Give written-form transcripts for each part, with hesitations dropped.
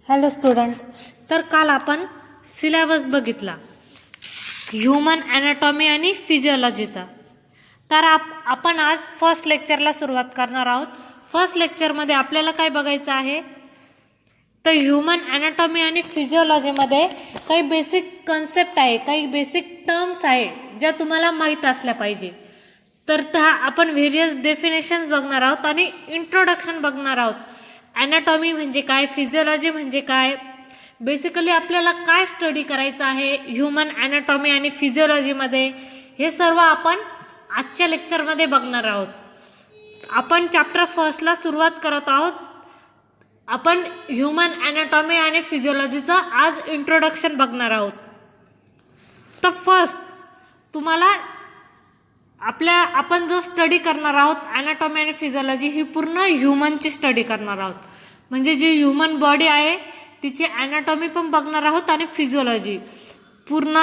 Hello student, तर काल आपण सिलेबस बघितला ह्यूमन ॲनाटॉमी आणि फिजिओलॉजीचा. तर आपण आज फर्स्ट लेक्चरला सुरुवात करणार आहोत. फर्स्ट लेक्चरमध्ये आपल्याला काय बघायचं आहे, तर ह्यूमन ॲनाटॉमी आणि फिजिओलॉजीमध्ये काही बेसिक कन्सेप्ट आहे, काही बेसिक टर्म्स आहे ज्या तुम्हाला माहीत असल्या पाहिजे. तर त्या आपण व्हेरियस डेफिनेशन्स बघणार आहोत आणि इंट्रोडक्शन बघणार आहोत. ॲनाटॉमी म्हणजे काय, फिजिओलॉजी म्हणजे काय, बेसिकली आपल्याला काय स्टडी करायचं आहे ह्यूमन ॲनाटॉमी आणि फिजिओलॉजीमध्ये, हे सर्व आपण आजच्या लेक्चरमध्ये बघणार आहोत. आपण चॅप्टर फर्स्टला सुरुवात करत आहोत. आपण ह्यूमन ॲनाटॉमी आणि फिजिओलॉजीचं आज इंट्रोडक्शन बघणार आहोत. तर फर्स्ट तुम्हाला आपण जो स्टडी करणार आहोत ॲनाटॉमी आणि फिजिओलॉजी, ही पूर्ण ह्यूमनची स्टडी करणार आहोत. म्हणजे जी ह्यूमन बॉडी आहे तिची ॲनाटॉमी पण बघणार आहोत आणि फिजिओलॉजी पूर्ण,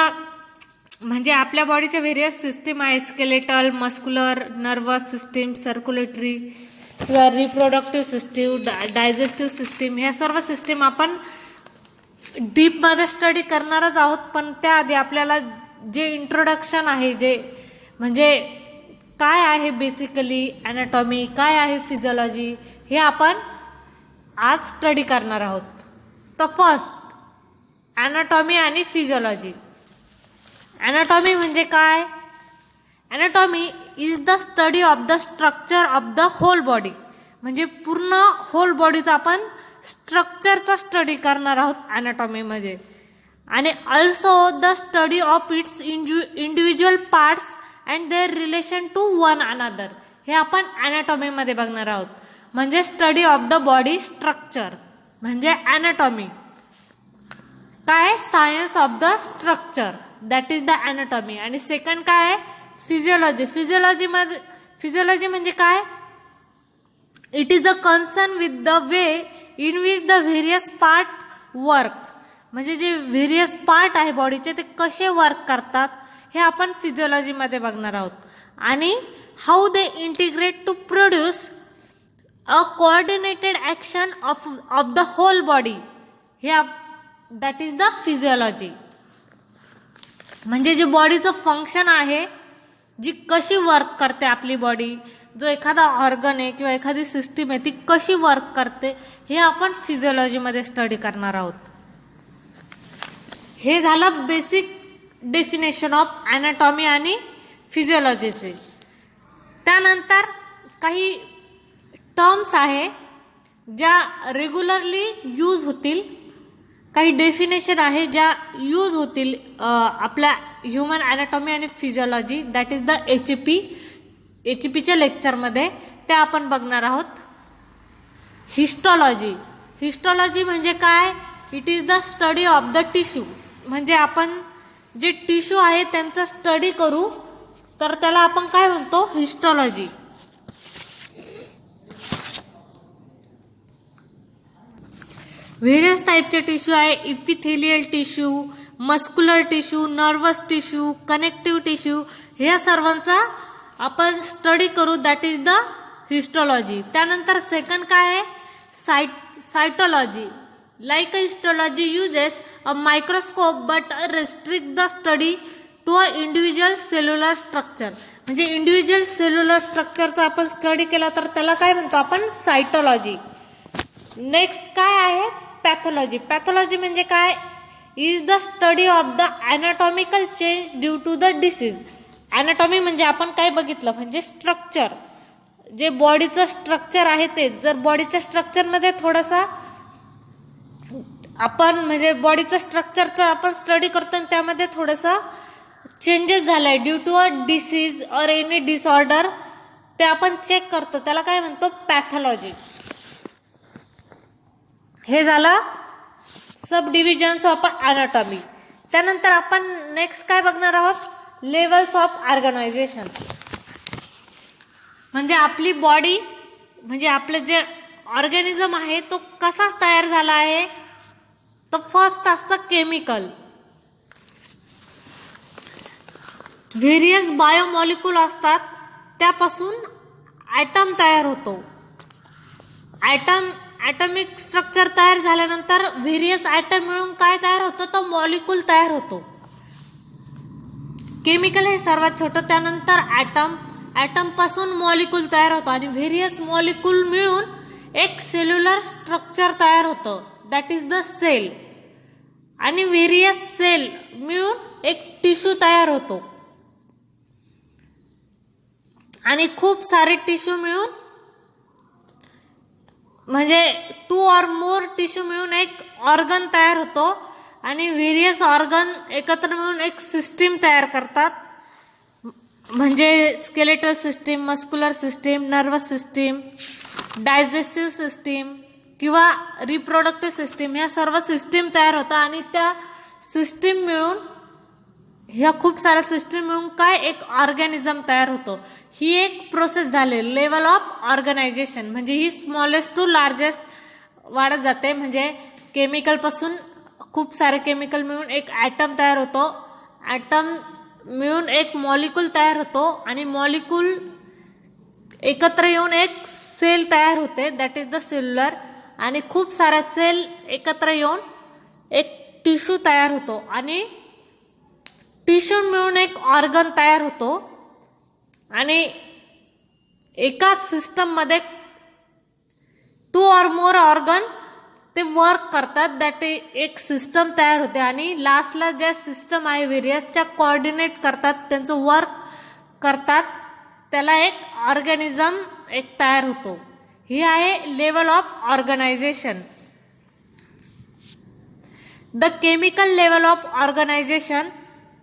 म्हणजे आपल्या बॉडीच्या व्हेरियस सिस्टीम आहे, skeletal, muscular, nervous system, circulatory किंवा रिप्रोडक्टिव्ह सिस्टीम, डायजेस्टिव्ह सिस्टीम, ह्या सर्व सिस्टीम आपण डीपमध्ये स्टडी करणारच आहोत. पण त्याआधी आपल्याला जे इंट्रोडक्शन आहे, जे म्हणजे काय आहे बेसिकली ॲनाटॉमी, काय आहे फिजिओलॉजी, हे आपण आज स्टडी करणार आहोत. तर फर्स्ट ॲनाटॉमी आणि फिजिओलॉजी. ॲनाटॉमी म्हणजे काय? Anatomy is the study of the structure of the whole body. म्हणजे पूर्ण होल बॉडीचा आपण स्ट्रक्चरचा स्टडी करणार आहोत ॲनाटॉमीमध्ये. आणि also the study of its individual parts and their relation to one another, हे आपण ॲनाटॉमीमध्ये बघणार आहोत. म्हणजे study of the body structure म्हणजे ॲनाटॉमी. काय? Science of the structure, that is the anatomy. आणि सेकंड काय आहे? फिजिओलॉजी. फिजिओलॉजी म्हणजे काय? It is the concern with the way in which the various part work. म्हणजे जे व्हेरियस पार्ट आहे बॉडीचे ते कसे वर्क करतात हे आपण फिजिओलॉजीमध्ये बघणार आहोत. आणि how they integrate to produce a coordinated action of the whole body, हे दॅट इज द फिजिओलॉजी. म्हणजे जे बॉडीचं फंक्शन आहे, जी कशी वर्क करते आपली बॉडी, जो एखादा ऑर्गन आहे किंवा एखादी सिस्टीम आहे ती कशी वर्क करते, हे आपण फिजिओलॉजीमध्ये स्टडी करणार आहोत. हे झालं बेसिक डेफिनेशन ऑफ ॲनाटॉमी आणि फिजिओलॉजीचे. त्यानंतर काही टर्म्स आहे ज्या रेग्युलरली यूज होतील, काही डेफिनेशन आहे ज्या यूज होतील आपल्या ह्यूमन ॲनाटॉमी आणि physiology, that is the HEP च्या लेक्चरमध्ये, त्या आपण बघणार आहोत. हिस्टॉलॉजी. हिस्टॉलॉजी म्हणजे काय? It is the study of the tissue. म्हणजे आपण जे टिश्यू आहे त्यांचा स्टडी करू तर त्याला आपण काय म्हणतो? हिस्टॉलॉजी. व्हेरियस टाईपचे टिश्यू आहे. Epithelial tissue, muscular tissue, nervous tissue, connective tissue, ह्या सर्वांचा आपण स्टडी करू, दॅट इज द हिस्टॉलॉजी. त्यानंतर सेकंड काय आहे? Cytology. Like a histology uses a microscope but restrict the study to a individual cellular structure. म्हणजे इंडिव्हिज्युअल सेल्युलर स्ट्रक्चरचा आपण स्टडी केला तर त्याला काय म्हणतो आपण? सायटोलॉजी. नेक्स्ट काय आहे? पॅथॉलॉजी. पॅथॉलॉजी म्हणजे काय? Is the study of the anatomical change due to the disease. Anatomy म्हणजे आपण काय बघितलं? म्हणजे स्ट्रक्चर, जे बॉडीचं स्ट्रक्चर आहे ते. जर बॉडीच्या स्ट्रक्चरमध्ये थोडासा आपण म्हणजे बॉडीचं स्ट्रक्चरचं आपण स्टडी करतो आणि त्यामध्ये थोडंसं चेंजेस झालाय due to a disease or any disorder, ते आपण चेक करतो, त्याला काय म्हणतो? पॅथॉलॉजी. हे झालं सब डिव्हिजन्स ऑफ ॲनाटॉमी. त्यानंतर आपण नेक्स्ट काय बघणार आहोत? Levels of organisation. म्हणजे आपली बॉडी, म्हणजे आपलं जे ऑर्गॅनिझम आहे तो कसा तयार झाला आहे. तर फर्स्ट असतं केमिकल. व्हेरियस बायोमॉलिक्यूल असतात, त्यापासून ॲटम तयार होतो. ॲटम ॲटॉमिक स्ट्रक्चर तयार झाल्यानंतर व्हेरियस ॲटम मिळून काय तयार होतं, तर मॉलिक्यूल तयार होतो. केमिकल हे सर्वात छोटं, त्यानंतर ॲटम पासून मॉलिक्यूल तयार होतो आणि व्हेरियस मॉलिक्यूल मिळून एक सेल्युलर स्ट्रक्चर तयार होतं, दॅट इज द सेल. आणि व्हेरियस सेल मिळून एक टिश्यू तयार होतो आणि खूप सारे टिश्यू मिळून म्हणजे 2 or more टिश्यू मिळून एक ऑर्गन तयार होतो आणि व्हेरियस ऑर्गन एकत्र मिळून एक सिस्टीम तयार करतात, म्हणजे skeletal system, muscular system, nervous system, digestive system किंवा रिप्रोडक्टिव्ह सिस्टीम, ह्या सर्व सिस्टीम तयार होतात आणि त्या सिस्टीम मिळून, ह्या खूप साऱ्या सिस्टीम मिळून काय एक ऑर्गॅनिझम तयार होतो. ही एक प्रोसेस झाली लेवल ऑफ ऑर्गनायझेशन, म्हणजे ही स्मॉलेस्ट टू लार्जेस्ट वाढत जाते. म्हणजे केमिकलपासून खूप सारे केमिकल मिळून एक ॲटम तयार होतो, ॲटम मिळून एक मॉलिक्यूल तयार होतो आणि मॉलिक्यूल एकत्र येऊन एक सेल तयार होते, दॅट इज द सेल्युलर. आणि खूप साऱ्या सेल एकत्र येऊन एक टिश्यू तयार होतो आणि टिश्यू मिळून एक ऑर्गन तयार होतो आणि एकाच सिस्टममध्ये 2 or more ऑर्गन ते वर्क करतात, दॅट एक सिस्टम तयार होते आणि लास्टला ज्या सिस्टम आहे व्हेरियस त्या कोऑर्डिनेट करतात, त्यांचं वर्क करतात, त्याला एक ऑर्गॅनिझम एक तयार होतो. ही आहे level of organisation. The chemical level of organisation,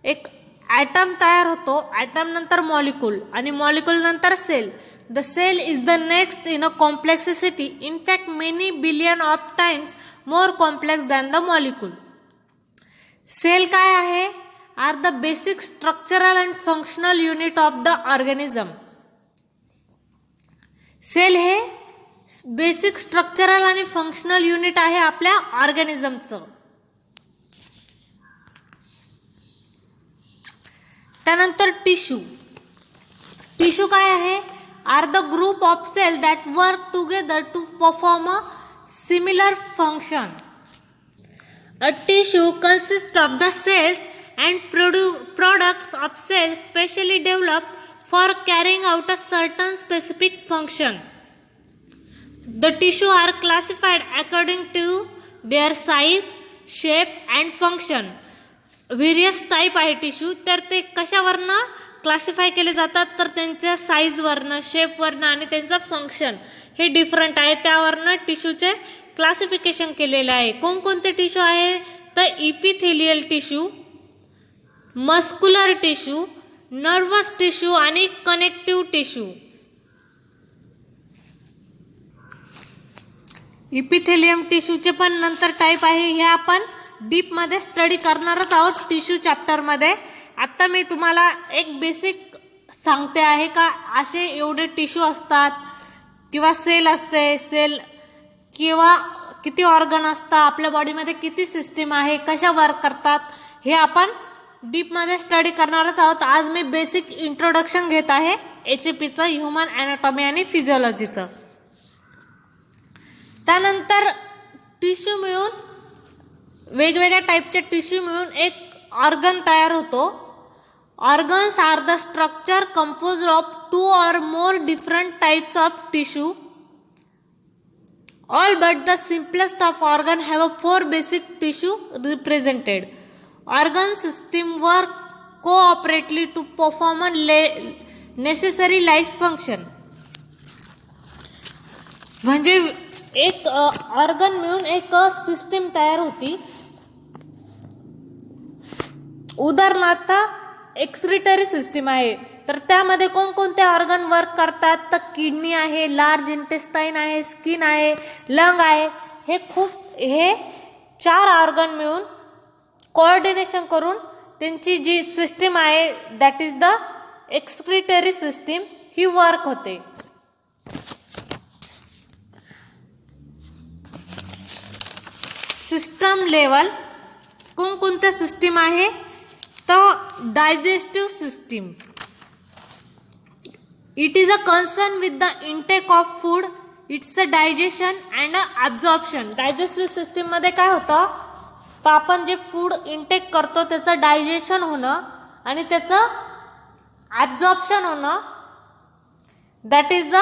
एक ॲटम तयार होतो, ॲटम नंतर मॉलिक्यूल आणि मॉलिक्यूल नंतर cell. The cell is the next in a complexity, in fact many billion of times more complex than the molecule. Cell काय आहे, are the basic structural and functional unit of the organism. Cell हे basic structural आणि functional unit आहे आपल्या ऑर्गॅनिझमचं. त्यानंतर tissue. Tissue काय आहे, are the group of cell that work together to perform a similar function. A tissue consists of the cells and products of cells specially developed for carrying out a certain specific function. The tissue are classified according to their size, shape and function. Various type आहे tissue, तर ते कशावरनं classify केले जातात, तर त्यांच्या साईजवरनं, शेपवरनं आणि त्यांचं function हे डिफरंट आहे, त्यावरनं टिश्यूचे क्लासिफिकेशन केलेलं आहे. कोणकोणते टिश्यू आहे, तर epithelial tissue, muscular tissue, nervous tissue आणि कनेक्टिव्ह टिश्यू. इपिथेलियम टिश्यूचे पण नंतर टाईप आहे, हे आपण डीपमध्ये स्टडी करणारच आहोत टिश्यू चॅप्टरमध्ये. आत्ता मी तुम्हाला एक बेसिक सांगते आहे का असे एवढे टिश्यू असतात किंवा सेल असते, सेल किंवा किती ऑर्गन असतात आपल्या बॉडीमध्ये, किती सिस्टीम आहे, कशा वर्क करतात, हे आपण डीपमध्ये स्टडी करणारच आहोत. आज मी बेसिक इंट्रोडक्शन घेत आहे HAPचं, ह्युमन ॲनाटॉमी आणि फिजिओलॉजीचं. त्यानंतर टिश्यू मिळून, वेगवेगळ्या टाईपचे टिश्यू मिळून एक ऑर्गन तयार होतो. Organs are the structure composed of 2 or more different types of tissue. All but the simplest of organ have a 4 basic tissue represented. Organ system work cooperatively to perform a necessary life function. म्हणजे एक organ मिळून एक system तयार होती. उदाहरणार्थ excretory system आहे, तर त्यामध्ये कोणकोणते ऑर्गन वर्क करतात, तर किडनी आहे, लार्ज इंटेस्टाईन आहे, स्किन आहे, लंग आहे. हे 4 ऑर्गन मिळून कोऑर्डिनेशन करून त्यांची जी सिस्टीम आहे that is the excretory system, he work होते. सिस्टम लेवल कोणकोणत्या सिस्टीम आहे, तर digestive system. It is a concern with the intake of food, it's a digestion and absorption. Digestive सिस्टीममध्ये काय होतं, तर आपण जे फूड इनटेक करतो त्याचं डायजेशन होणं आणि त्याचं ॲब्झॉर्प्शन होणं, that is the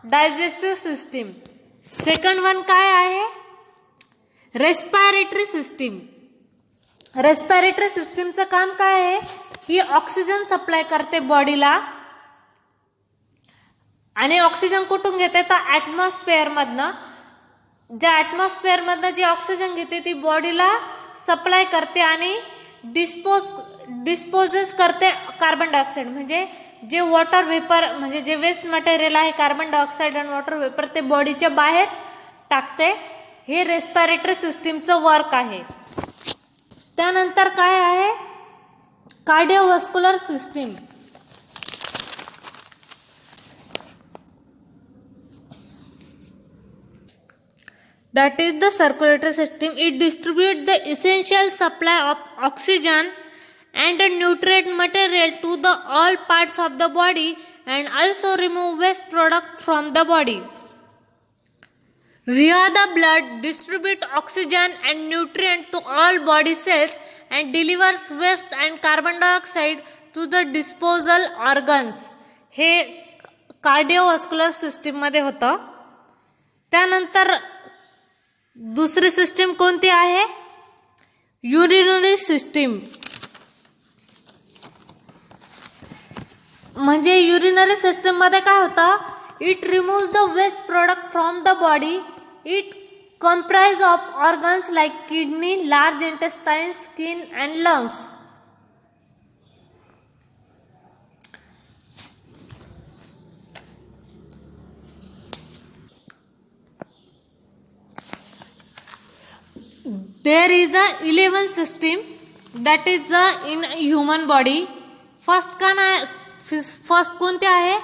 digestive system. Second one काय आहे, रेस्पायरेटरी सिस्टीम. रेस्पायरेटरी सिस्टीमचं काम काय आहे, ही ऑक्सिजन सप्लाय करते बॉडीला आणि ऑक्सिजन कुठून घेते, तर ॲटमॉस्फिअरमधनं. ज्या ॲटमॉस्फिअरमधनं जी ऑक्सिजन घेते ती बॉडीला सप्लाय करते आणि डिस्पोजेस करते कार्बन डायऑक्साईड. म्हणजे जे वॉटर वेपर, म्हणजे जे वेस्ट मटेरियल आहे कार्बन डायऑक्साईड आणि वॉटर वेपर, ते बॉडीच्या बाहेर टाकते. हे रेस्पिरेटरी सिस्टीमचं वर्क आहे. त्यानंतर काय आहे, cardiovascular system. That is the circulatory system. It distributes the essential supply of oxygen and nutrient material to the all parts of the body and also remove waste product from the body. Via the blood distribute oxygen and nutrient to all body cells and delivers waste and carbon dioxide to the disposal organs. हे कार्डिओव्हास्क्युलर सिस्टीममध्ये होतं. त्यानंतर दुसरी system कोणती आहे, urinary system. म्हणजे urinary system मध्ये काय होतं, it removes the waste product from the body. It comprise of organs like kidney, large intestine, skin and lungs. There is a 11 system that is in human body. First कोणते आहे,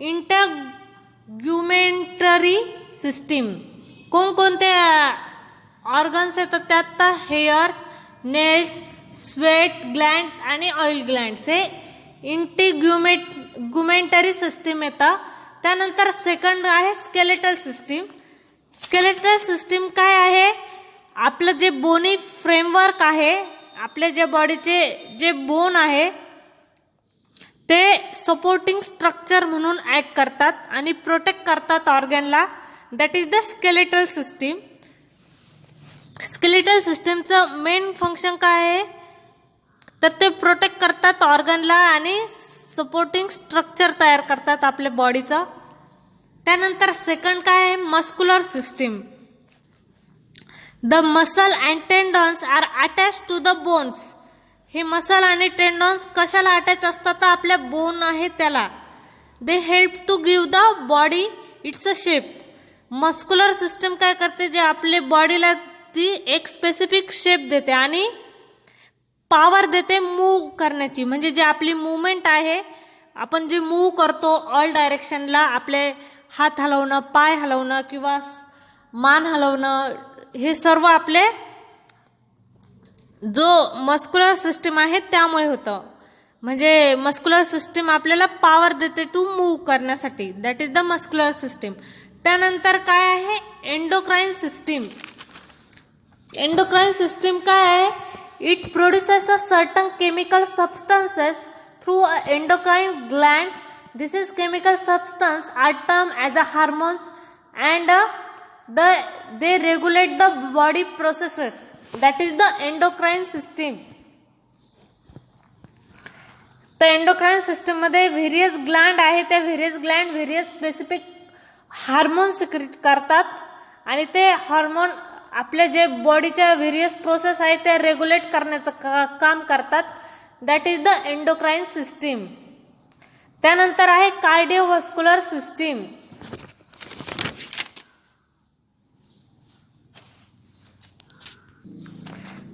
इंटरग्युमेंटरी system. कोणकोणते organs येतात त्यात, hairs, nails, sweat glands आणि oil glands. हे इंटिग्युमेंटरी system येतं. त्यानंतर second आहे स्केलेटल सिस्टीम. स्केलेटल सिस्टीम काय आहे, आपलं जे बोनी फ्रेमवर्क आहे, आपले जे बॉडीचे जे बोन आहे ते सपोर्टिंग स्ट्रक्चर म्हणून ॲक्ट करतात आणि प्रोटेक्ट करतात ऑर्गनला. That is the skeletal system. Skeletal सिस्टीमचं मेन फंक्शन काय आहे, तर ते प्रोटेक्ट करतात ऑर्गनला आणि सपोर्टिंग स्ट्रक्चर तयार करतात आपल्या बॉडीचं. त्यानंतर सेकंड काय आहे, muscular system. The muscle and tendons are attach to the bones. हे मसल आणि टेंडन्स कशाला अटॅच असतात, तर आपल्या बोन आहे त्याला. They help to give the body its a shape. Muscular system काय करते, जे आपल्या बॉडीला ती एक स्पेसिफिक शेप देते आणि पॉवर देते मूव्ह करण्याची. म्हणजे जे आपली मूवमेंट आहे, आपण जे मूव्ह करतो ऑल डायरेक्शनला, आपले हात हलवणं, पाय हलवणं किंवा मान हलवणं, हे सर्व आपले जो मस्क्युलर सिस्टीम आहे त्यामुळे होतं. म्हणजे मस्क्युलर सिस्टीम आपल्याला पॉवर देते टू मूव्ह करण्यासाठी. That is the muscular system. त्यानंतर काय आहे, एंडोक्राइन सिस्टीम. एंडोक्राइन सिस्टीम काय आहे, it produces a certain chemical substances through endocrine glands. This is chemical substance are term as a hormones and they regulate the body processes. That is the endocrine system. तर endocrine system मध्ये various gland आहे, त्या various gland various specific hormone secrete करतात आणि ते hormone आपल्या जे बॉडीच्या व्हेरियस प्रोसेस आहे ते रेग्युलेट करण्याचं काम करतात. That is the endocrine system. त्यानंतर आहे कार्डिओव्हास्क्युलर सिस्टीम.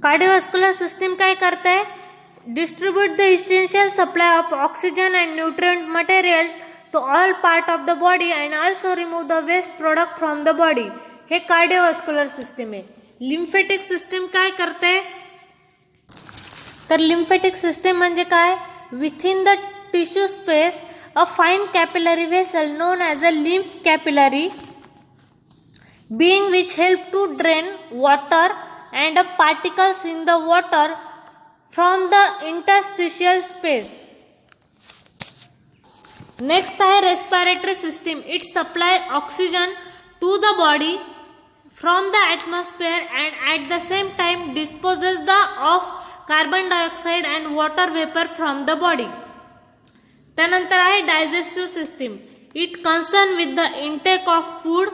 कार्डिओव्हास्क्युलर सिस्टीम काय करते, distribute the essential supply of oxygen and nutrient material to all part of the body and also remove the waste product from the body. हे cardiovascular system आहे. Lymphatic system काय करते, तर lymphatic system म्हणजे काय, within the tissue space a fine capillary vessel known as a lymph capillary being which help to drain water and particles in the water from the interstitial space. Next आहे respiratory system. It supply oxygen to the body from the atmosphere and at the same time disposes of carbon dioxide and water vapor from the body. त्यानंतर आहे digestive system. It concern with the intake of food,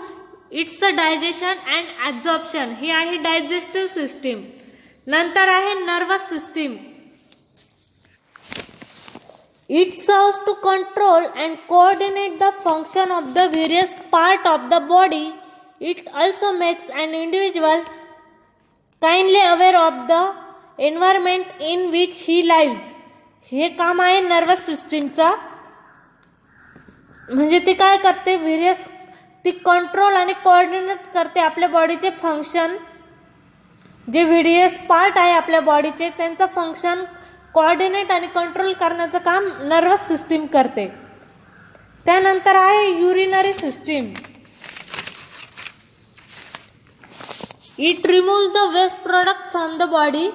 its digestion and absorption. ही आहे digestive system. नंतर आहे nervous system. It serves to control and coordinate the function of the various part of the body. It also makes an individual kindly aware of the environment in which he lives. हे काम आहे nervous सिस्टीमचा. म्हणजे ती काय करते, various ती control आणि कोऑर्डिनेट करते आपल्या बॉडीचे फंक्शन. जे व्हेरियस पार्ट आहे आपल्या बॉडीचे त्यांचं फंक्शन कोऑर्डिनेट आणि कंट्रोल करण्याचं काम नर्वस सिस्टीम करते. त्यानंतर आहे urinary system. It removes the waste product from the body.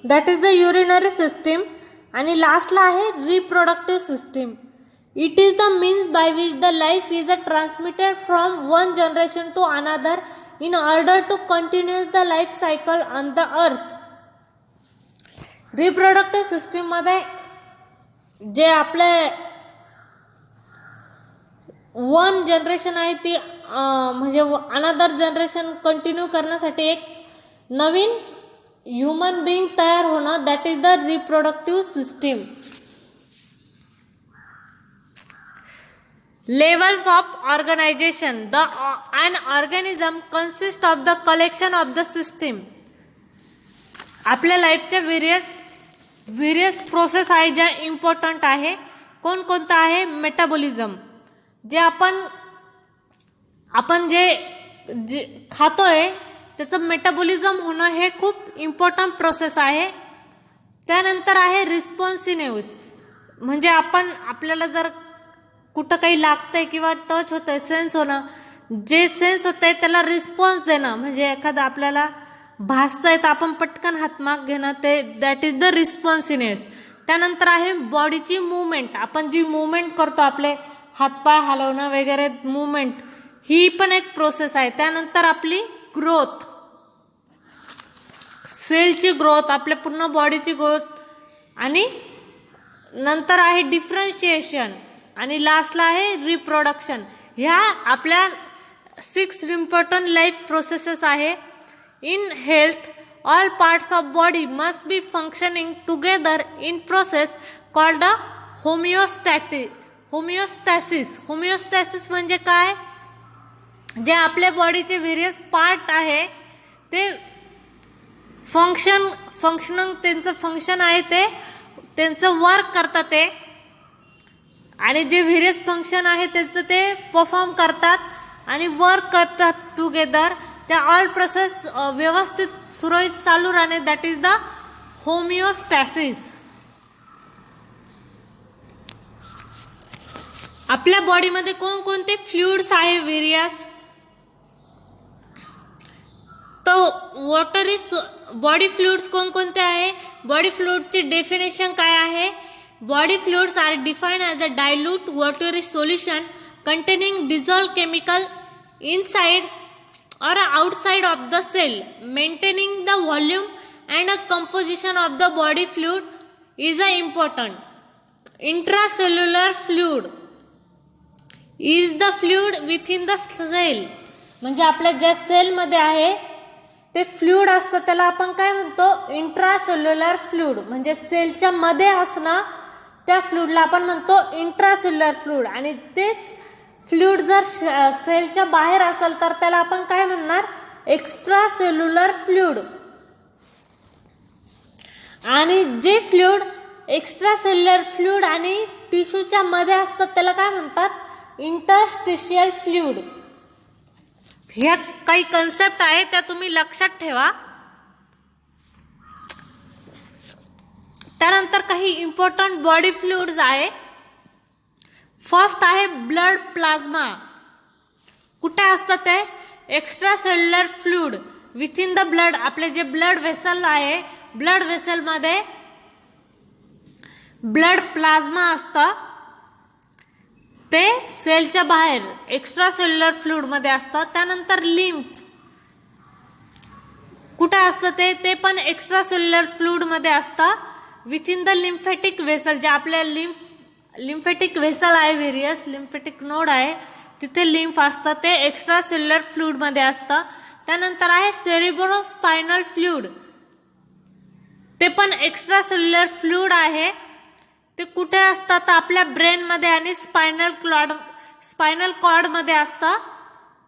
That is the urinary system. आणि लास्टला आहे reproductive system. It is the means by which the life is transmitted from one generation to another in order to continue the life cycle on the earth. Reproductive सिस्टीममध्ये जे आपले one generation आहे ती म्हणजे another generation continue करण्यासाठी एक नवीन human being तयार होणं, that is the reproductive system. Levels of organisation. an organism consists of the collection of the system. आपल्या लाईफच्या व्हेरियस प्रोसेस आहे ज्या इम्पॉर्टंट आहे. कोणकोणतं आहे? मेटाबॉलिझम. जे आपण जे खातोय त्याचं मेटाबॉलिझम होणं हे खूप इम्पॉर्टंट प्रोसेस आहे. त्यानंतर आहे रिस्पॉन्सिव्हनेस. म्हणजे आपल्याला जर कुठं काही लागतंय किंवा टच होतंय, सेन्स होणं, जे सेन्स होतंय त्याला रिस्पॉन्स देणं. म्हणजे एखादं आपल्याला भासतंय तर आपण पटकन हातमाग घेणं, ते दॅट इज द रिस्पॉन्सिव्हनेस. त्यानंतर आहे बॉडीची मुवमेंट. आपण जी मुवमेंट करतो, आपले हातपाय हलवणं वगैरे मुवमेंट, ही पण एक प्रोसेस आहे. त्यानंतर आपली ग्रोथ, सेलची ग्रोथ, आपल्या पूर्ण बॉडीची ग्रोथ. आणि नंतर आहे डिफरन्शिएशन. आणि लास्टला आहे रिप्रोडक्शन. ह्या आपल्या 6 इम्पॉर्टंट लाईफ प्रोसेसेस आहे. In health, all parts of body must be functioning together in process called a homeostasis. Homeostasis म्हणजे काय? जे आपल्या बॉडीचे व्हेरियस पार्ट आहे ते त्यांचं फंक्शन आहे, ते त्यांचं वर्क करतात ते. आणि जे व्हेरियस फंक्शन आहे त्याचं ते परफॉर्म करतात आणि वर्क करतात टुगेदर. त्या ऑल प्रोसेस व्यवस्थित सुरळीत चालू राहणे, दॅट इज द होमिओस्टॅसिस. आपल्या बॉडीमध्ये कोणकोणते फ्लुइड्स आहे व्हेरियस? तो वॉटर इज बॉडी फ्लुइड्स कोणकोणते आहे? बॉडी फ्लुइडची डेफिनेशन काय आहे? Body fluids are defined as a dilute watery solution containing dissolved chemical inside or outside of the cell, maintaining the volume and a composition of the body fluid is important. Intracellular fluid is the fluid within the cell. म्हणजे आपल्या ज्या सेलमध्ये आहे ते fluid असतं त्याला आपण काय म्हणतो? Intracellular fluid. म्हणजे सेलच्या मध्ये असणं त्या फ्लुइडला आपण म्हणतो इंट्रासेल्युलर फ्लुइड. आणि तेच फ्लुइड जर सेलच्या बाहेर असेल तर त्याला आपण काय म्हणणार? Extra cellular fluid. आणि जे फ्लुइड एक्स्ट्रा सेल्युलर फ्लुइड आणि टिश्यूच्या मध्ये असतात त्याला काय म्हणतात? Interstitial fluid. ह्या काही कन्सेप्ट आहे त्या तुम्ही लक्षात ठेवा. त्यानंतर काही इम्पॉर्टंट बॉडी फ्लुइड्स आहे. फर्स्ट आहे ब्लड प्लाझ्मा. कुठे असतं ते extra cellular fluid within the blood. आपले जे ब्लड व्हेसल आहे, ब्लड व्हेसलमध्ये ब्लड प्लाझ्मा असतं, ते सेलच्या बाहेर एक्स्ट्रा सेल्युलर फ्लुइड मध्ये असतं. त्यानंतर लिम्फ कुठे असतं ते पण एक्स्ट्रा सेल्युलर फ्लुइड मध्ये असतं विथिन द लिम्फॅटिक व्हेसल. जे आपल्या लिम्फॅटिक व्हेसल आहे, व्हेरियस लिम्फॅटिक नोड आहे, तिथे लिम्फ असतं, ते एक्स्ट्रा सेल्युलर फ्लुइड मध्ये असतं. त्यानंतर आहे सेरिब्रोस्पायनल फ्लुइड, ते पण एक्स्ट्रा सेल्युलर फ्लुइड आहे. ते कुठे असतात तर आपल्या ब्रेन मध्ये आणि स्पायनल कॉर्ड मध्ये असतं.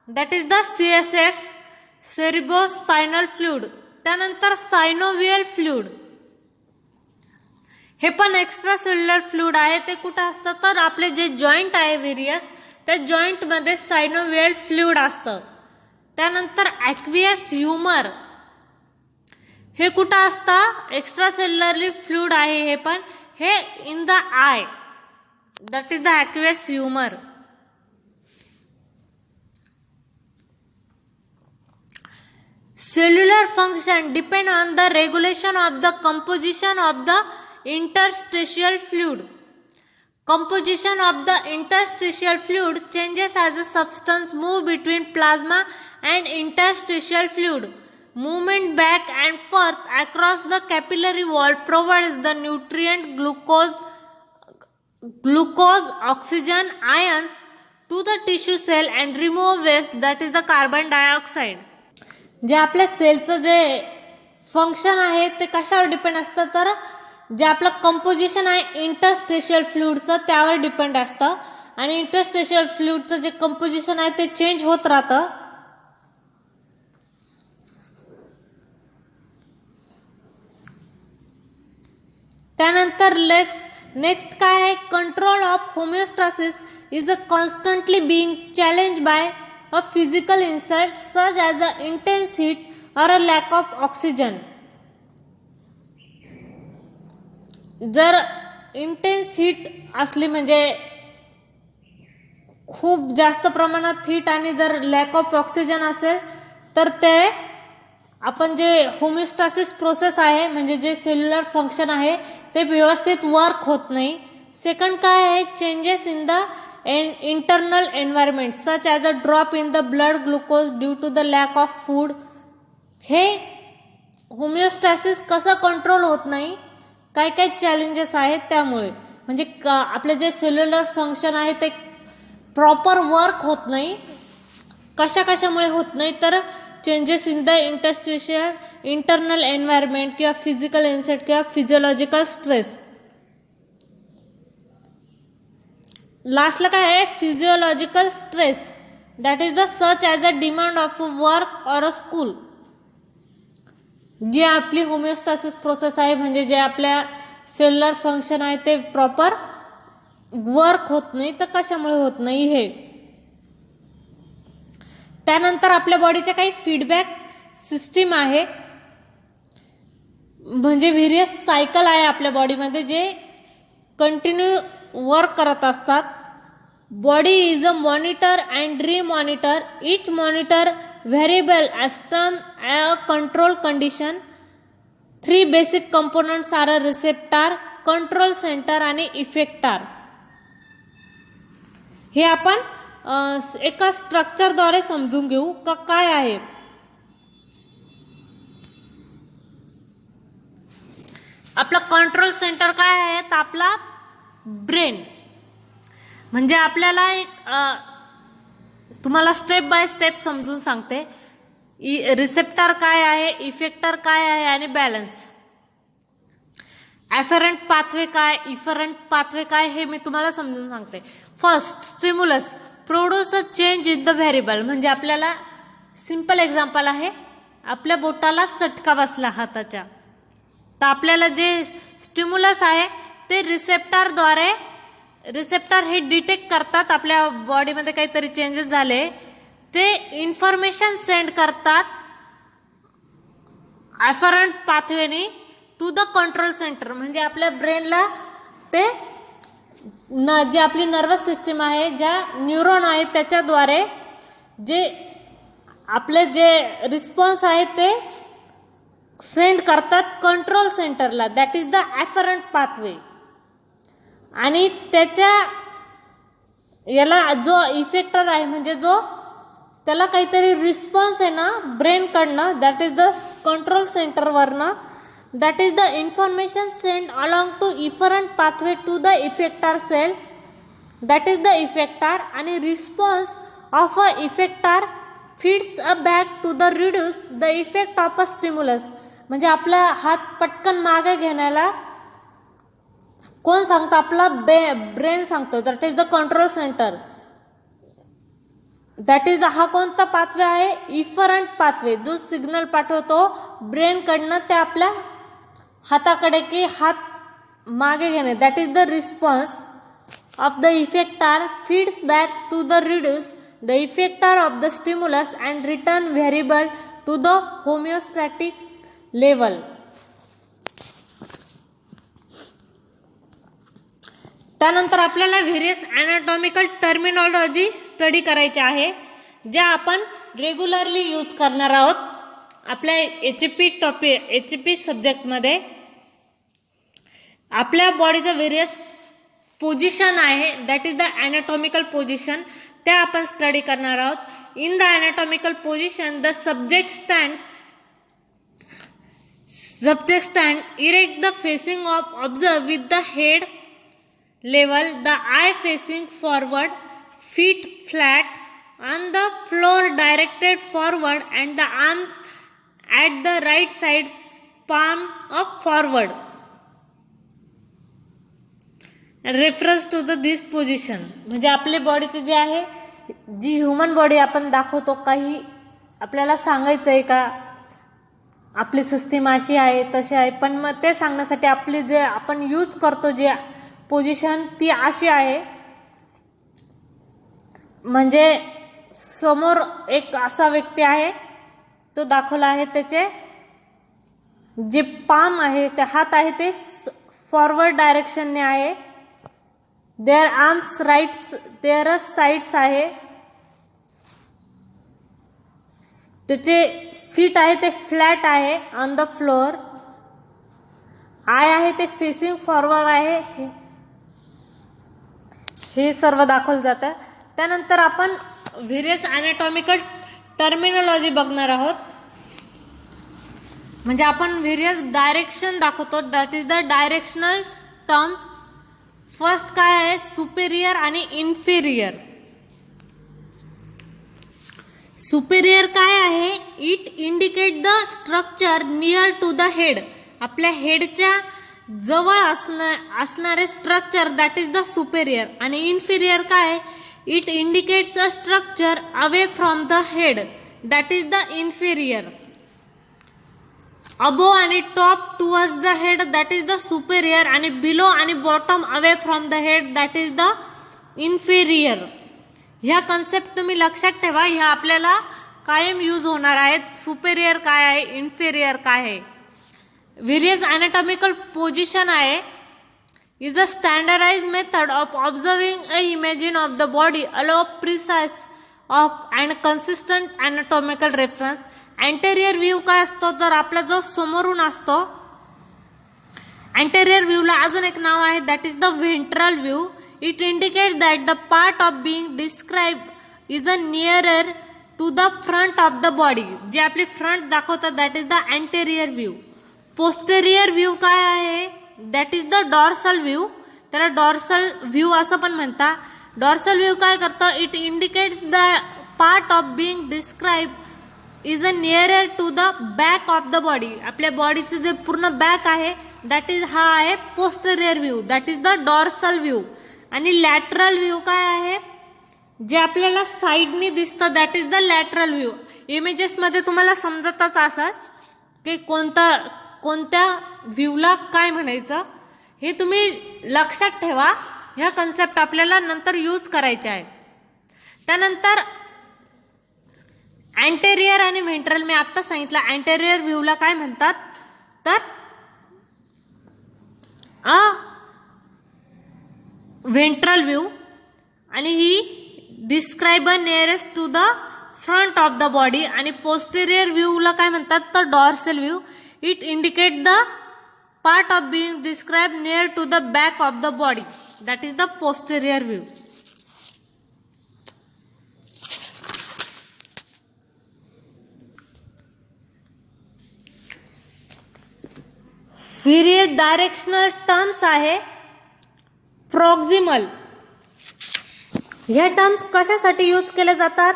That is the CSF, cerebrospinal fluid. त्यानंतर सायनोव्हियल फ्लुइड, हे पण एक्स्ट्रा सेल्युलर फ्लुइड आहे. ते कुठे असतं तर आपले जे जॉईंट आहे व्हेरियस, त्या जॉईंट मध्ये सायनोव्हियल फ्लुइड असतं. त्यानंतर ॲक्वियस ह्युमर, हे कुठं असतं एक्स्ट्रा सेल्युलरली फ्लुइड आहे, हे पण हे in the I, that is the aqueous humour. Cellular function depend on the regulation of the composition of the interstitial fluid. Composition of the interstitial fluid changes as the substance move between plasma and interstitial fluid. Movement back and forth across the capillary wall provides the nutrient glucose, oxygen, ions to the tissue cell and remove waste, that is the carbon dioxide. जे आपल्या सेलचं जे function आहे ते कशावर depend असतं तर जे आपलं कंपोजिशन आहे इंटरस्टेशियल फ्लुइडचं त्यावर डिपेंड असतं. आणि इंटरस्टेशियल फ्लुइडचं जे कंपोजिशन आहे ते चेंज होत राहतं. त्यानंतर नेक्स्ट काय आहे, control of homeostasis is a constantly being challenge by a physical insult such as a intense heat or a lack of oxygen. जर इंटेन्स हीट असली म्हणजे खूप जास्त प्रमाणात हीट आणि जर लॅक ऑफ ऑक्सिजन असेल तर ते आपण जे होमिओस्टॅसिस प्रोसेस आहे म्हणजे जे सेल्युलर फंक्शन आहे ते व्यवस्थित वर्क होत नाही. सेकंड काय आहे, changes in the internal environment such as a drop in the blood glucose due to the lack of food. हे होमिओस्टॅसिस कसं कंट्रोल होत नाही, काय काय चॅलेंजेस आहेत त्यामुळे, म्हणजे आपले जे सेल्युलर फंक्शन आहे ते प्रॉपर वर्क होत नाही. कशामुळे होत नाही तर changes in the internal environment किंवा फिजिकल इन्सेट किंवा फिजिओलॉजिकल स्ट्रेस. लास्टला काय आहे, physiological stress, that is the such as a demand of work or a school. जी आपली होमिओस्टॅसिस प्रोसेस आहे म्हणजे जे आपल्या सेल्युलर फंक्शन आहे ते प्रॉपर वर्क होत नाही, तर कशामुळे होत नाही हे. त्यानंतर आपल्या बॉडीच्या काही फीडबॅक सिस्टीम आहे, म्हणजे व्हेरियस सायकल आहे आपल्या बॉडीमध्ये जे कंटिन्यू वर्क करत असतात. Body is a monitor and remonitor. Each monitor variable as term a control condition. 3 basic components are a receptor, control center आणि इफेक्टार. हे आपण एका स्ट्रक्चरद्वारे समजून घेऊ का काय आहे. आपला कंट्रोल सेंटर काय आहे तर आपला ब्रेन. म्हणजे आपल्याला तुम्हाला स्टेप बाय स्टेप समजून सांगते. रिसेप्टर काय आहे, इफेक्टर काय आहे आणि बॅलन्स. ॲफरंट पाथवे काय, इफरंट पाथवे काय हे मी तुम्हाला समजून सांगते. First, stimulus produce a change in the variable. म्हणजे आपल्याला सिंपल एक्झाम्पल आहे, आपल्या बोटाला चटका बसला हाताच्या, तर आपल्याला जे स्टिम्युलस आहे ते रिसेप्टर हे डिटेक्ट करतात आपल्या बॉडीमध्ये काहीतरी चेंजेस झाले, ते इन्फॉर्मेशन सेंड करतात ॲफरंट पाथवेनी टू द कंट्रोल सेंटर. म्हणजे आपल्या ब्रेनला ते जे आपली नर्वस सिस्टीम आहे, ज्या न्यूरॉन आहे त्याच्याद्वारे जे आपले जे रिस्पॉन्स आहे ते सेंड करतात कंट्रोल सेंटरला, दॅट इज द ॲफरंट पाथवे. आणि त्याच्या याला जो इफेक्टर आहे म्हणजे जो त्याला काहीतरी रिस्पॉन्स आहे ना ब्रेनकडनं, दॅट इज द कंट्रोल सेंटरवरनं, that is the information send along to efferent pathway to the effector cell, that is the effector. आणि response of a effector feeds a back to the reduce the effect of a stimulus. म्हणजे आपला हात पटकन मागे घेण्याला कोण सांगतो? आपला ब्रेन सांगतो, that is the control centre. That is the हा कोणता पाथवे आहे? इफरंट पाथवे, जो सिग्नल पाठवतो ब्रेनकडनं ते आपल्या हाताकडे की हात मागे घेणे. That is the response of the effector feeds back to the reduce the effector of the stimulus and return variable to the homeostatic level. त्यानंतर आपल्याला व्हेरियस ॲनाटॉमिकल टर्मिनॉलॉजी स्टडी करायची आहे, ज्या आपण रेग्युलरली यूज करणार आहोत आपल्या HP सब्जेक्टमध्ये. आपल्या बॉडीचं व्हेरियस पोझिशन आहे, that is the anatomical position, त्या आपण स्टडी करणार आहोत. In the anatomical position the subject stand erect, the facing of observe with the head level, the eye facing forward, feet flat on the floor directed forward, and the arms at the right side, palm up forward. Reference to this position. म्हणजे आपल्या बॉडीचं जे आहे, जी human body आपण दाखवतो, काही आपल्याला सांगायचं आहे का आपली सिस्टीम अशी आहे तशी आहे, पण मग ते सांगण्यासाठी आपली जे आपण यूज करतो जे पोझिशन ती अशी आहे. म्हणजे समोर एक असा व्यक्ती आहे, तो दाखवला आहे, त्याचे जे पाम आहे, ते हात आहे ते फॉरवर्ड डायरेक्शनने आहे. देअर आर्म्स देअर साइड्स आहे, त्याचे फीट आहे ते फ्लॅट आहे ऑन द फ्लोअर. आय आहे ते फेसिंग फॉरवर्ड आहे. हे सर्व दाखवलं जातं. त्यानंतर आपण व्हेरियस ॲनाटॉमिकल टर्मिनॉलॉजी बघणार आहोत. म्हणजे आपण व्हेरियस डायरेक्शन दाखवतो, that is the directional terms. First काय आहे? सुपेरियर आणि इन्फेरियर. सुपेरियर काय आहे? It indicate the structure near to the head. आपल्या हेडच्या जवळ असणारे structure, that is the superior. आणि इन्फेरियर काय आहे? It indicates a structure away from the head, that is the inferior. Above आणि top towards the head, that is the superior. आणि below आणि bottom away from the head, that is the inferior. ह्या concept तुम्ही लक्षात ठेवा, ह्या आपल्याला कायम यूज होणार आहेत. सुपेरियर काय आहे, इन्फेरियर काय आहे. व्हेरियस ॲनाटॉमिकल पोझिशन आहे is a standardize method of observing a imagine of the body allow precise of and consistent anatomical reference. Anterior view काय असतो? तर आपला जो समोरून असतो, अँटेरियर व्ह्यूला अजून एक नाव आहे, that is the ventral view. It indicates that the part of being described is a nearer to the front of the body. जे आपली फ्रंट दाखवतात, that is the anterior view. Posterior view काय आहे? That is the dorsal view. त्याला dorsal view असं पण म्हणतात. Dorsal view काय करतं? It indicates the part of being described is a nearer to the back of the body. आपल्या बॉडीचं जे पूर्ण बॅक आहे, that is हा आहे posterior view, that is the dorsal view. आणि लॅटरल व्ह्यू काय आहे? जे आपल्याला साईडनी दिसतं, that is the lateral view. इमेजेसमध्ये तुम्हाला समजतच असेल की कोणत्या व्ह्यूला काय म्हणायचं. हे तुम्ही लक्षात ठेवा. ह्या कन्सेप्ट आपल्याला नंतर यूज करायचे आहे. त्यानंतर अँटेरियर आणि व्हेंट्रल, मी आत्ता सांगितलं. अँटेरियर व्ह्यूला काय म्हणतात? तर व्हेंट्रल व्ह्यू. आणि ही describe nearest to the front of the body आणि पोस्टेरियर व्ह्यूला काय म्हणतात तर dorsal view. It indicate the part of being describe near to the back of the body, that is the posterior view. Various directional terms आहे proximal. ह्या terms कशासाठी use केले जातात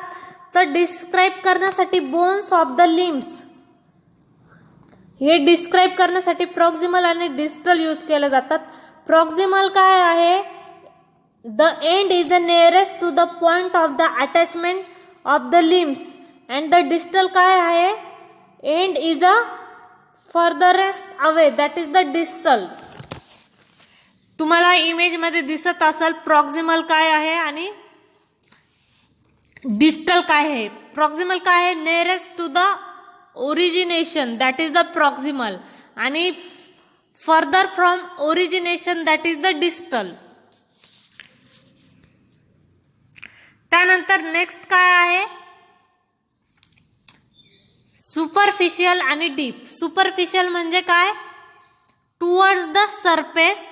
तर डिस्क्राइब करण्यासाठी बोन्स ऑफ द लिम्स. हे describe करण्यासाठी proximal आणि डिस्टल यूज केले जातात. प्रॉक्सिमल काय आहे, the end is the nearest to the point of the attachment of the limbs and the distal काय आहे, end is a furthest away, that is the distal. तुम्हाला image मध्ये दिसत असेल प्रॉक्सिमल काय आहे आणि डिस्टल काय आहे. प्रॉक्सिमल काय आहे, nearest to the origination that is the proximal आणि further from origination that is the distal. त्यानंतर नेक्स्ट काय आहे, सुपरफिशियल आणि डीप. सुपरफिशियल म्हणजे काय, towards the surface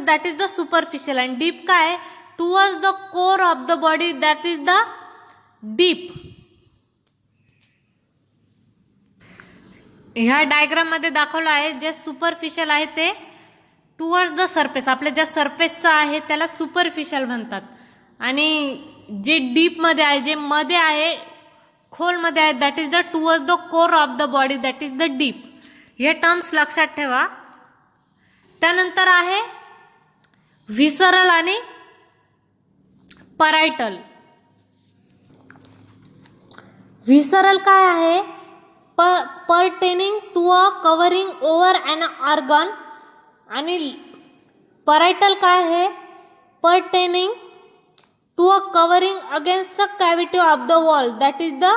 that is the superficial. आणि डीप काय, towards the core of the body that is the deep. ह्या डायग्राम मध्ये दाखवलं आहे जे सुपरफिशियल आहे ते टुवर्ड्स द सरफेस, आपल्या ज्या सरफेसचा आहे त्याला सुपरफिशियल म्हणतात. आणि जे डीप मध्ये आहे, जे मध्ये आहे, खोल मध्ये आहे, that is the towards the core of the body that is the deep. हे टर्म्स लक्षात ठेवा. त्यानंतर आहे व्हिसरल आणि परायटल. व्हिसरल काय आहे, pertaining to a covering over an organ. आणि parietal काय आहे, pertaining to a covering against the cavity of the wall that is the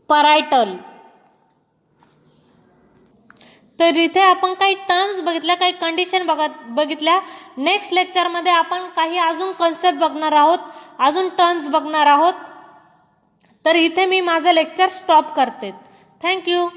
parietal. तर इथे आपण काही टर्म्स बघितल्या, काही कंडिशन बघितल्या. नेक्स्ट लेक्चरमध्ये आपण काही अजून कन्सेप्ट बघणार आहोत, अजून टर्म्स बघणार आहोत. तर इथे मी माझं लेक्चर स्टॉप करते. थँक्यू.